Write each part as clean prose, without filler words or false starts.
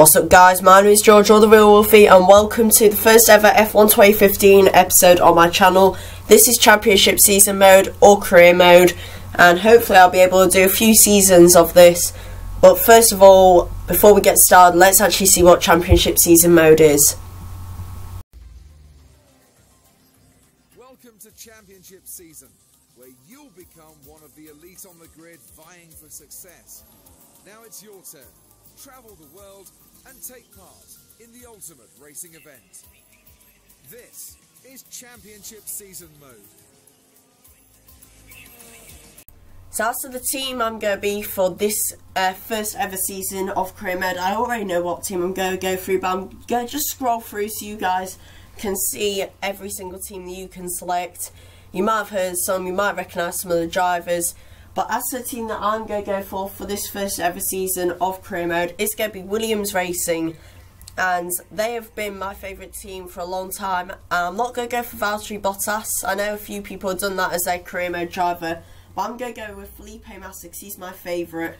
What's up guys, my name is George or the Real Wolfie and welcome to the first ever F1 2015 episode on my channel. This is Championship Season Mode or Career Mode and hopefully I'll be able to do a few seasons of this. But first of all, before we get started, let's actually see what Championship Season Mode is. Welcome to Championship Season, where you'll become one of the elite on the grid vying for success. Now it's your turn. Travel the world and take part in the ultimate racing event. This is Championship Season Mode. So as to the team I'm going to be for this first ever season of Career Mode, I already know what team I'm going to go through, but I'm going to just scroll through so you guys can see every single team that you can select. You might have heard some, you might recognise some of the drivers. But as to the team that I'm going to go for this first ever season of Career Mode, it's going to be Williams Racing. And they have been my favourite team for a long time. I'm not going to go for Valtteri Bottas. I know a few people have done that as their Career Mode driver. But I'm going to go with Felipe Massa because he's my favourite.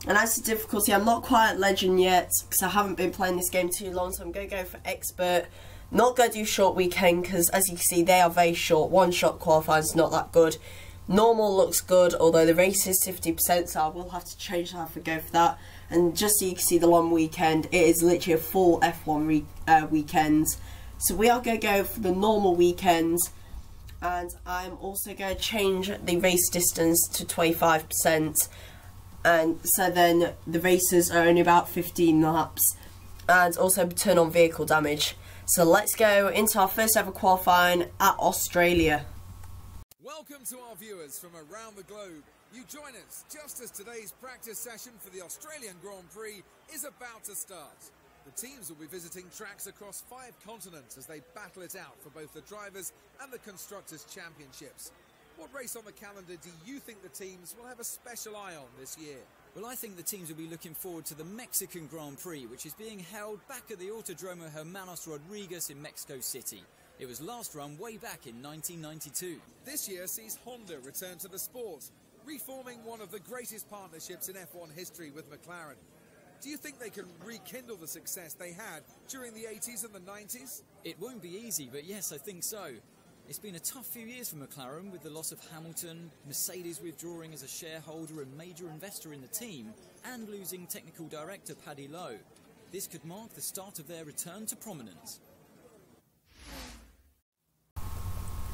And as to difficulty, I'm not quite at Legend yet because I haven't been playing this game too long. So I'm going to go for Expert. Not going to do Short Weekend because as you can see, they are very short. One shot qualifying is not that good. Normal looks good, although the race is 50%, so I will have to change that if I go for that. And just so you can see the long weekend, it is literally a full F1 weekend. So we are going to go for the normal weekend, and I'm also going to change the race distance to 25%. And so then the races are only about 15 laps, and also turn on vehicle damage. So let's go into our first ever qualifying at Australia. Welcome to our viewers from around the globe. You join us just as today's practice session for the Australian Grand Prix is about to start. The teams will be visiting tracks across 5 continents as they battle it out for both the drivers and the constructors' championships. What race on the calendar do you think the teams will have a special eye on this year? Well, I think the teams will be looking forward to the Mexican Grand Prix, which is being held back at the Autodromo Hermanos Rodriguez in Mexico City. It was last run way back in 1992. This year sees Honda return to the sport, reforming one of the greatest partnerships in F1 history with McLaren. Do you think they can rekindle the success they had during the 80s and the 90s? It won't be easy, but yes, I think so. It's been a tough few years for McLaren with the loss of Hamilton, Mercedes withdrawing as a shareholder and major investor in the team, and losing technical director Paddy Lowe. This could mark the start of their return to prominence.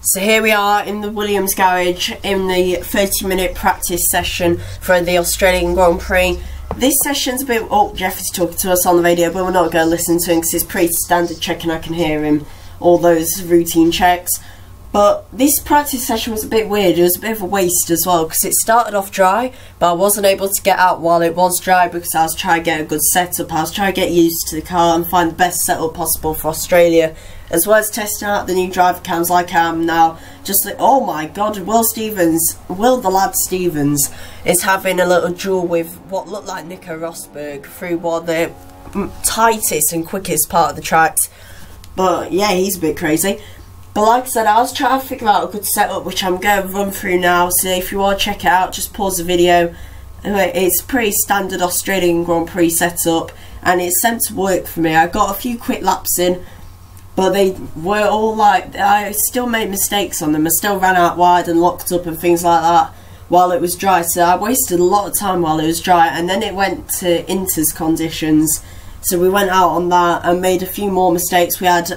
So here we are in the Williams garage in the 30-minute practice session for the Australian Grand Prix. This session's a bit... Oh, Jeff is talking to us on the radio, but we're not going to listen to him because it's pretty standard checking. I can hear him, all those routine checks. But this practice session was a bit weird. It was a bit of a waste as well because it started off dry, but I wasn't able to get out while it was dry because I was trying to get a good setup. I was trying to get used to the car and find the best setup possible for Australia, as well as testing out the new driver cams like I am now. Just like, oh my god, Will the lad Stevens is having a little duel with what looked like Nico Rosberg through one of the tightest and quickest part of the tracks. But yeah, he's a bit crazy. But like I said, I was trying to figure out a good setup, which I'm going to run through now. So if you want to check it out, just pause the video. It's pretty standard Australian Grand Prix setup, and it seemed to work for me. I got a few quick laps in, but they were all like, I still made mistakes on them. I still ran out wide and locked up and things like that while it was dry. So I wasted a lot of time while it was dry, and then it went to Inter's conditions. So we went out on that and made a few more mistakes. We had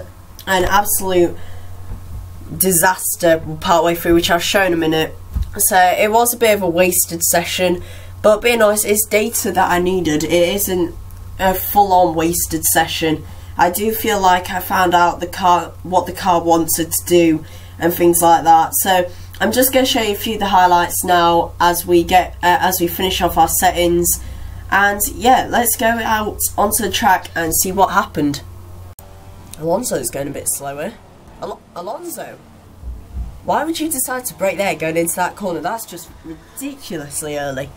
an absolute disaster partway through, which I'll show in a minute. So it was a bit of a wasted session, but being honest, it's data that I needed. It isn't a full-on wasted session. I do feel like I found out what the car wanted to do and things like that. So I'm just going to show you a few of the highlights now as we finish off our settings. And yeah, let's go out onto the track and see what happened. Alonso's going a bit slower. Alonso, why would you decide to brake there going into that corner? That's just ridiculously early.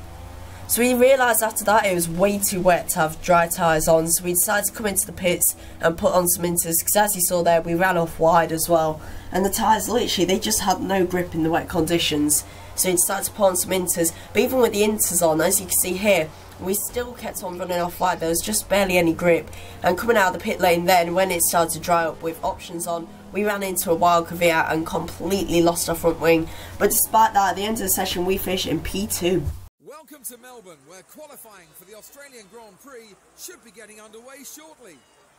So we realised after that it was way too wet to have dry tyres on, so we decided to come into the pits and put on some Inters, because as you saw there, we ran off wide as well, and the tyres literally, they just had no grip in the wet conditions. So we decided to put on some Inters, but even with the Inters on, as you can see here, we still kept on running off wide. There was just barely any grip, and coming out of the pit lane then, when it started to dry up with options on, we ran into a wild caveat and completely lost our front wing. But despite that, at the end of the session we finished in P2. Welcome to Melbourne, where qualifying for the Australian Grand Prix should be getting underway shortly.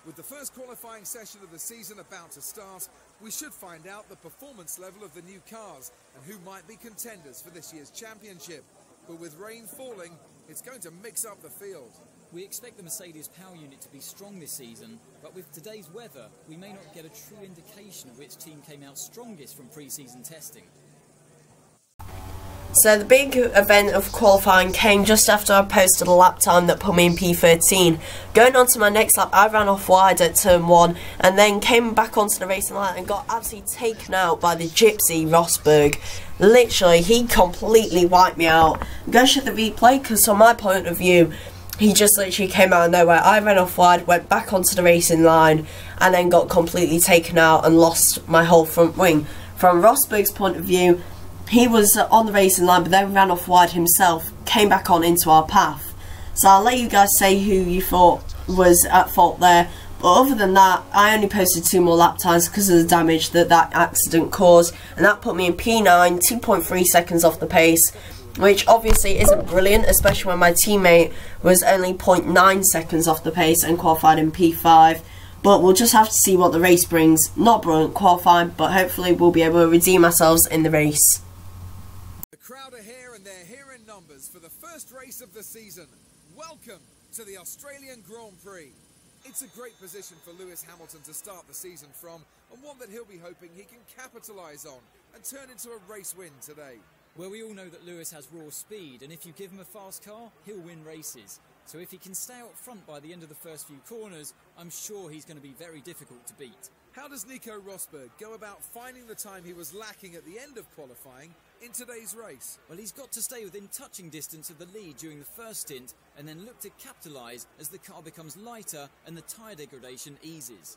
With the first qualifying session of the season about to start, we should find out the performance level of the new cars and who might be contenders for this year's championship. But with rain falling, it's going to mix up the field. We expect the Mercedes power unit to be strong this season, but with today's weather, we may not get a true indication of which team came out strongest from pre-season testing. So the big event of qualifying came just after I posted a lap time that put me in P13. Going on to my next lap, I ran off wide at turn 1 and then came back onto the racing line and got absolutely taken out by the gypsy Rosberg. Literally, he completely wiped me out. I'm going to show the replay because from my point of view, he just literally came out of nowhere. I ran off wide, went back onto the racing line and then got completely taken out and lost my whole front wing. From Rosberg's point of view, he was on the racing line but then ran off wide himself, came back on into our path. So I'll let you guys say who you thought was at fault there. But other than that, I only posted 2 more lap times because of the damage that accident caused. And that put me in P9, 2.3 seconds off the pace. Which obviously isn't brilliant, especially when my teammate was only 0.9 seconds off the pace and qualified in P5. But we'll just have to see what the race brings. Not brilliant qualifying, but hopefully we'll be able to redeem ourselves in the race. Crowd are here and they're here in numbers for the first race of the season. Welcome to the Australian Grand Prix. It's a great position for Lewis Hamilton to start the season from, and one that he'll be hoping he can capitalise on and turn into a race win today. Well, we all know that Lewis has raw speed, and if you give him a fast car, he'll win races. So if he can stay out front by the end of the first few corners, I'm sure he's going to be very difficult to beat. How does Nico Rosberg go about finding the time he was lacking at the end of qualifying in today's race? Well, he's got to stay within touching distance of the lead during the first stint and then look to capitalise as the car becomes lighter and the tyre degradation eases.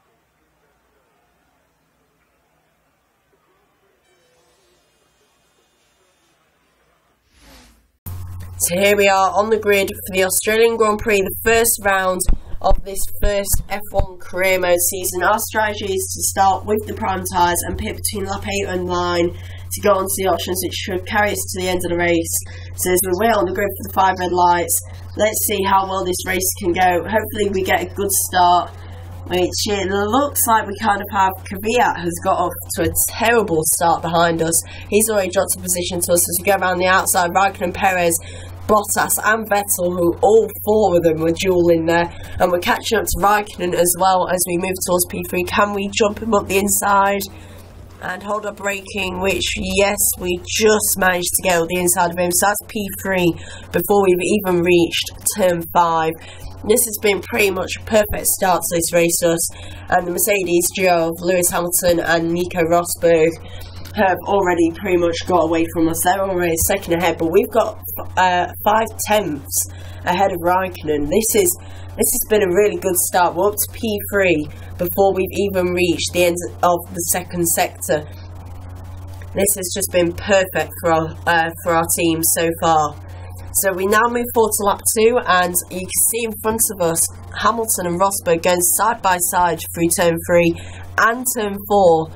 So here we are on the grid for the Australian Grand Prix, the first round of this first F1 career mode season. Our strategy is to start with the prime tyres and pit between lap 8 and 9 to go on to the options which should carry us to the end of the race. So as we wait on the grid for the 5 red lights, let's see how well this race can go. Hopefully we get a good start, which it looks like we kind of have. Kvyat has got off to a terrible start behind us. He's already dropped a position to us as we go around the outside. Raikkonen, Perez, Bottas and Vettel, who all 4 of them were dueling there, and we're catching up to Raikkonen as well as we move towards P3. Can we jump him up the inside and hold up braking, which yes, we just managed to get up the inside of him, so that's P3 before we've even reached turn 5. This has been pretty much a perfect start to this race for us, and the Mercedes duo of Lewis Hamilton and Nico Rosberg have already pretty much got away from us. They're already a second ahead, but we've got 5/10 ahead of Raikkonen. This has been a really good start. We're up to P3 before we've even reached the end of the second sector. This has just been perfect for our team so far. So we now move forward to lap 2, and you can see in front of us Hamilton and Rosberg going side by side through turn 3 and turn 4.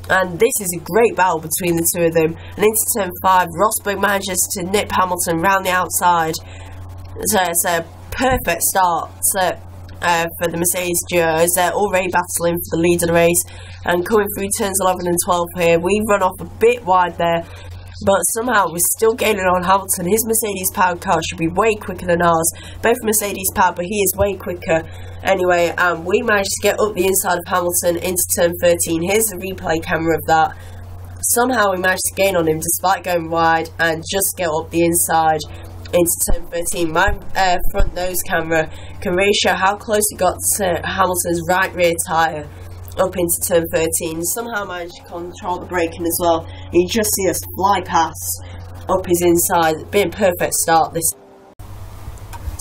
And this is a great battle between the 2 of them. And into turn 5, Rosberg manages to nip Hamilton round the outside. So it's a perfect start for the Mercedes duo as they're already battling for the lead of the race. And coming through turns 11 and 12 here, we run off a bit wide there, but somehow we're still gaining on Hamilton. His Mercedes powered car should be way quicker than ours. Both Mercedes powered, but he is way quicker. Anyway, we managed to get up the inside of Hamilton into turn 13. Here's the replay camera of that. Somehow we managed to gain on him despite going wide and just get up the inside into turn 13. My front nose camera can really show how close he got to Hamilton's right rear tyre up into turn 13. Somehow managed to control the braking as well. You just see us fly past up his inside. It's been a perfect start this.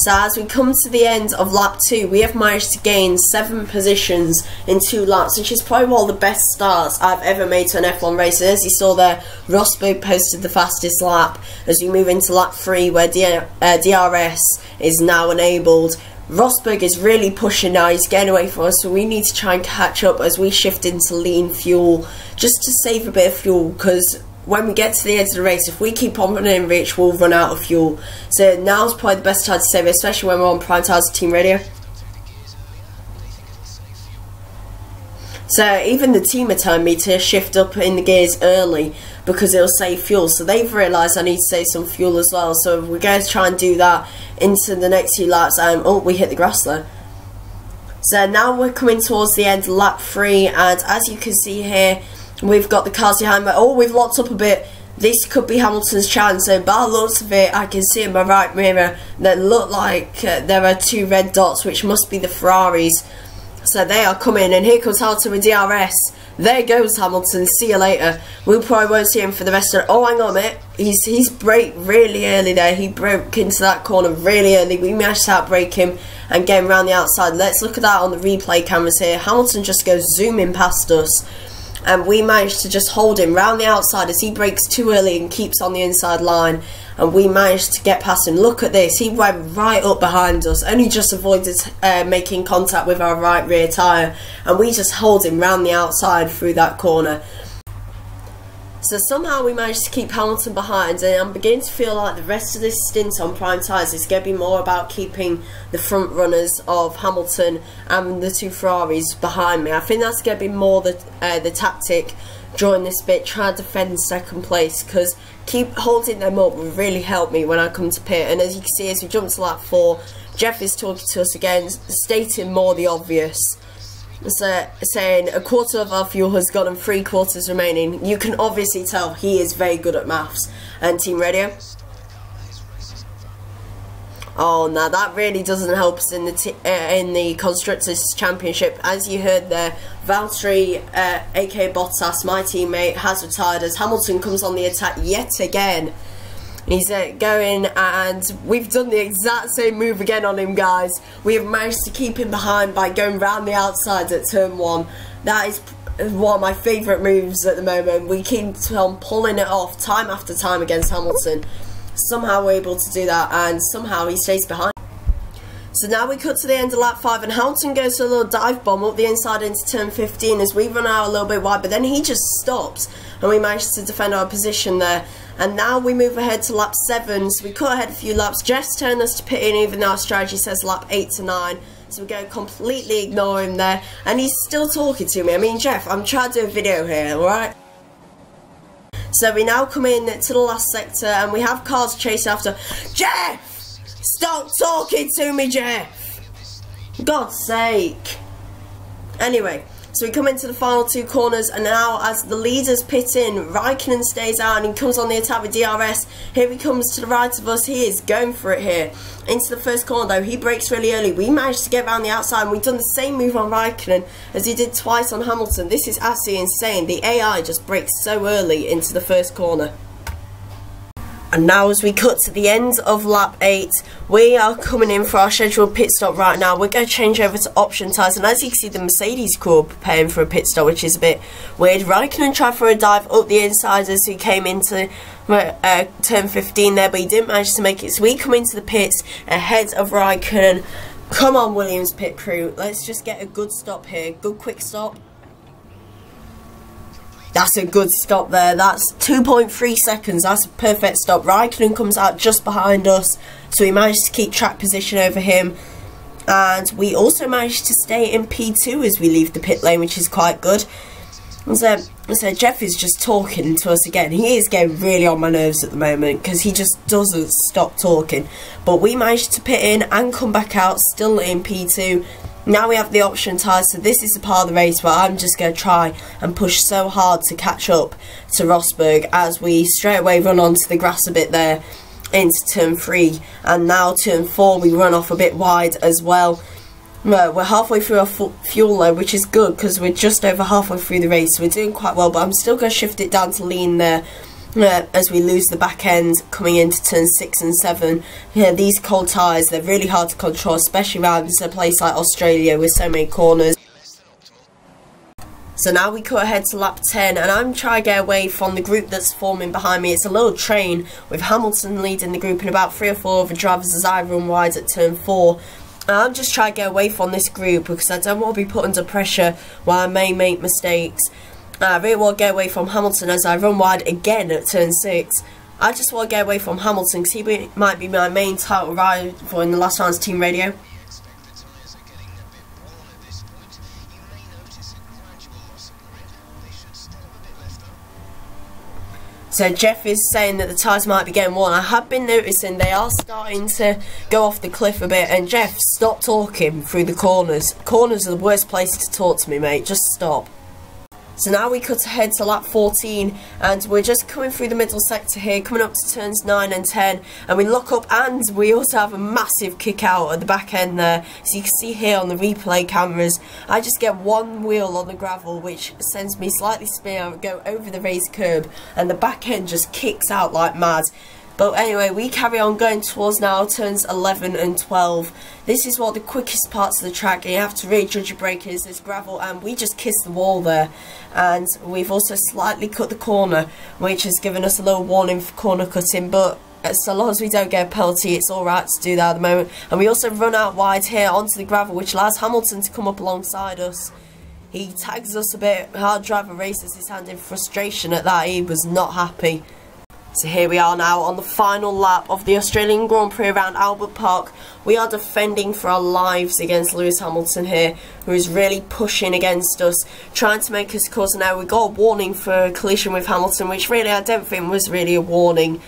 So as we come to the end of lap 2, we have managed to gain 7 positions in 2 laps, which is probably one of the best starts I've ever made to an F1 race. And as you saw there, Rosberg posted the fastest lap. As we move into lap 3, where DRS is now enabled, Rosberg is really pushing now. He's getting away from us, so we need to try and catch up as we shift into lean fuel, just to save a bit of fuel, because when we get to the end of the race, if we keep on running rich, we'll run out of fuel. So now's probably the best time to save it, especially when we're on prime tires team radio. So even the team are telling me to shift up in the gears early because it'll save fuel. So they've realised I need to save some fuel as well. So we're going to try and do that into the next 2 laps. Oh, we hit the grass there. So now we're coming towards the end of lap 3, and as you can see here, we've got the cars behind me. Oh, we've locked up a bit. This could be Hamilton's chance. So by the looks of it, I can see in my right mirror that look like there are 2 red dots, which must be the Ferraris. So they are coming, and here comes Hamilton with DRS. There goes Hamilton. See you later. We probably won't see him for the rest of it. Oh, hang on a minute. He's braked really early there. He broke into that corner really early. We managed to outbrake him and get him around the outside. Let's look at that on the replay cameras here. Hamilton just goes zooming past us, and we managed to just hold him round the outside as he brakes too early and keeps on the inside line, and we managed to get past him. Look at this, he went right up behind us, only just avoided making contact with our right rear tyre, and we just hold him round the outside through that corner. So somehow we managed to keep Hamilton behind, and I'm beginning to feel like the rest of this stint on prime tyres is going to be more about keeping the front runners of Hamilton and the 2 Ferraris behind me. I think that's going to be more the tactic during this bit, try to defend second place, because keep holding them up will really help me when I come to pit. And as you can see, as we jump to lap 4, Jeff is talking to us again, stating more the obvious. So, saying a quarter of our fuel has gone and 3/4 remaining. You can obviously tell he is very good at maths. And team radio. Oh, now that really doesn't help us in the Constructors' Championship. As you heard there, Valtteri, aka Bottas, my teammate, has retired as Hamilton comes on the attack yet again. He's going, and we've done the exact same move again on him, guys. We have managed to keep him behind by going round the outside at turn 1. That is one of my favourite moves at the moment. We keep on pulling it off time after time against Hamilton. Somehow we're able to do that, and somehow he stays behind. So now we cut to the end of lap 5, and Hamilton goes to a little dive bomb up the inside into turn 15 as we run out a little bit wide, but then he just stops, and we managed to defend our position there. And now we move ahead to lap 7, so we cut ahead a few laps. Jeff's turned us to pit in, even though our strategy says lap 8 to 9. So we're going to completely ignore him there, and he's still talking to me. I mean, Jeff, I'm trying to do a video here, alright? So we now come in to the last sector, and we have cars chasing after. Jeff! Stop talking to me, Jeff! For God's sake. Anyway, so we come into the final 2 corners, and now as the leaders pit in, Raikkonen stays out and he comes on the attack with DRS. Here he comes to the right of us. He is going for it here. Into the first corner though, he brakes really early. We managed to get around the outside, and we've done the same move on Raikkonen as he did twice on Hamilton. This is absolutely insane. The AI just brakes so early into the first corner. And now as we cut to the end of lap 8, we are coming in for our scheduled pit stop right now. We're going to change over to option tyres, and as you can see, the Mercedes crew are preparing for a pit stop, which is a bit weird. Raikkonen tried for a dive up the inside as he came into turn 15 there, but he didn't manage to make it. So we come into the pits ahead of Raikkonen. Come on, Williams pit crew, let's just get a good stop here. Good quick stop. That's a good stop there. That's 2.3 seconds. That's a perfect stop. Raikkonen comes out just behind us, so we managed to keep track position over him. And we also managed to stay in P2 as we leave the pit lane, which is quite good. So Jeff is just talking to us again. He is getting really on my nerves at the moment because he just doesn't stop talking. But we managed to pit in and come back out, still in P2. Now we have the option tyres, so this is the part of the race where I'm just going to try and push so hard to catch up to Rosberg as we straight away run onto the grass a bit there into turn 3. And now turn 4 we run off a bit wide as well. We're halfway through our fuel load, which is good because we're just over halfway through the race, so we're doing quite well, but I'm still going to shift it down to lean there as we lose the back end coming into turn 6 and 7. These cold tyres, they're really hard to control, especially around a place like Australia with so many corners. So now we cut ahead to lap 10, and I'm trying to get away from the group that's forming behind me. It's a little train with Hamilton leading the group and about 3 or 4 other drivers as I run wide at turn 4. And I'm just trying to get away from this group because I don't want to be put under pressure while I may make mistakes. I really want to get away from Hamilton as I run wide again at turn 6. I just want to get away from Hamilton because he might be my main title rival in the last round's team radio. So Jeff is saying that the tyres might be getting worn. I have been noticing they are starting to go off the cliff a bit. And Jeff, stop talking through the corners. Corners are the worst place to talk to me, mate. Just stop. So now we cut ahead to lap 14, and we're just coming through the middle sector here, coming up to turns 9 and 10, and we lock up, and we also have a massive kick out at the back end there. So you can see here on the replay cameras, I just get one wheel on the gravel, which sends me slightly spin, I go over the raised curb, and the back end just kicks out like mad. But anyway, we carry on going towards now turns 11 and 12. This is one of the quickest parts of the track, and you have to really judge your braking. There's gravel, and we just kissed the wall there. And we've also slightly cut the corner, which has given us a little warning for corner cutting. But so long as we don't get a penalty, it's alright to do that at the moment. And we also run out wide here onto the gravel, which allows Hamilton to come up alongside us. He tags us a bit. Hard driver raises his hand in frustration at that. He was not happy. So here we are now on the final lap of the Australian Grand Prix around Albert Park. We are defending for our lives against Lewis Hamilton here, who is really pushing against us, trying to make us cause an error. We got a warning for a collision with Hamilton, which really I don't think was really a warning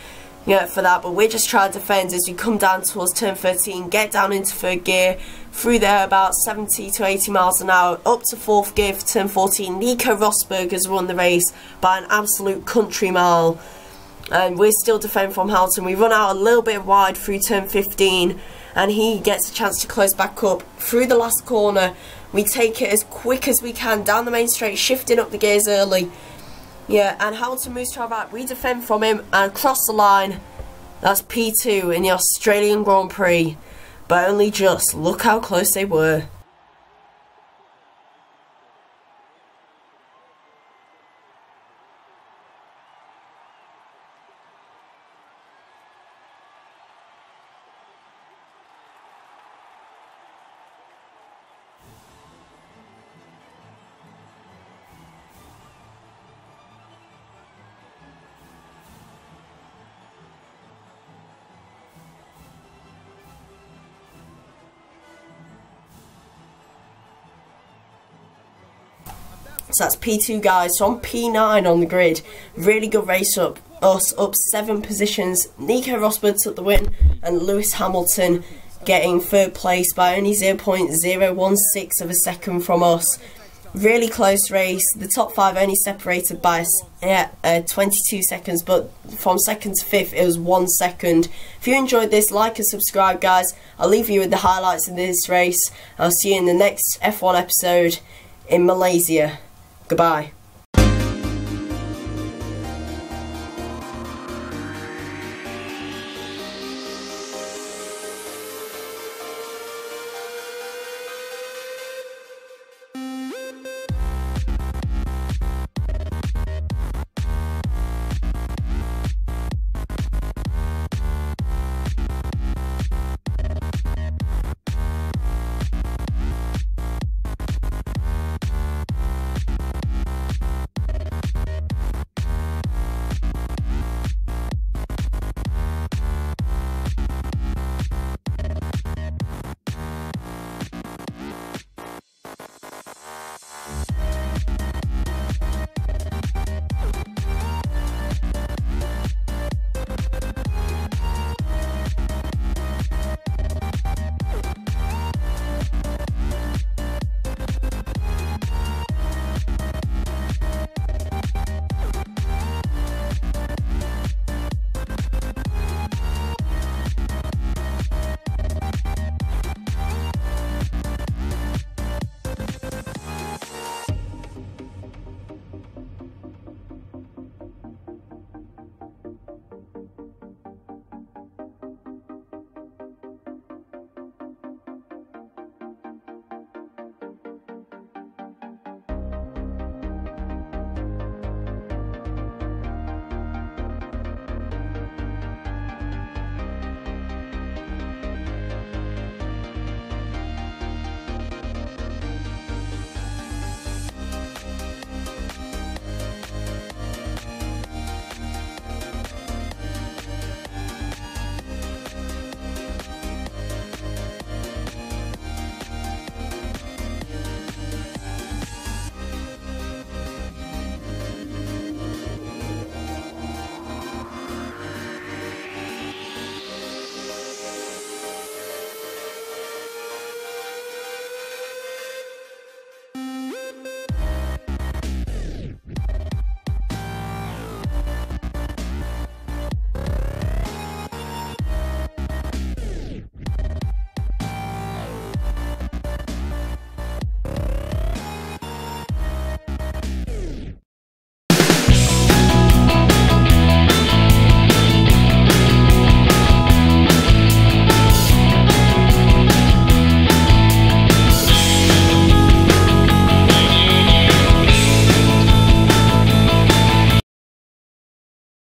for that, but we're just trying to defend as we come down towards turn 13, get down into 3rd gear, through there about 70 to 80 miles an hour, up to 4th gear for turn 14. Nico Rosberg has won the race by an absolute country mile. And we're still defending from Hamilton. We run out a little bit wide through turn 15, and he gets a chance to close back up through the last corner. We take it as quick as we can down the main straight, shifting up the gears early. And Hamilton moves to our right. We defend from him and cross the line. That's P2 in the Australian Grand Prix, but only just. Look how close they were. So that's P2, guys. So on P9 on the grid. Really good race up. Us up 7 positions. Nico Rosberg took the win, and Lewis Hamilton getting 3rd place by only 0.016 of a second from us. Really close race. The top 5 only separated by 22 seconds, but from 2nd to 5th it was 1 second. If you enjoyed this, like and subscribe, guys. I'll leave you with the highlights of this race. I'll see you in the next F1 episode in Malaysia. Goodbye.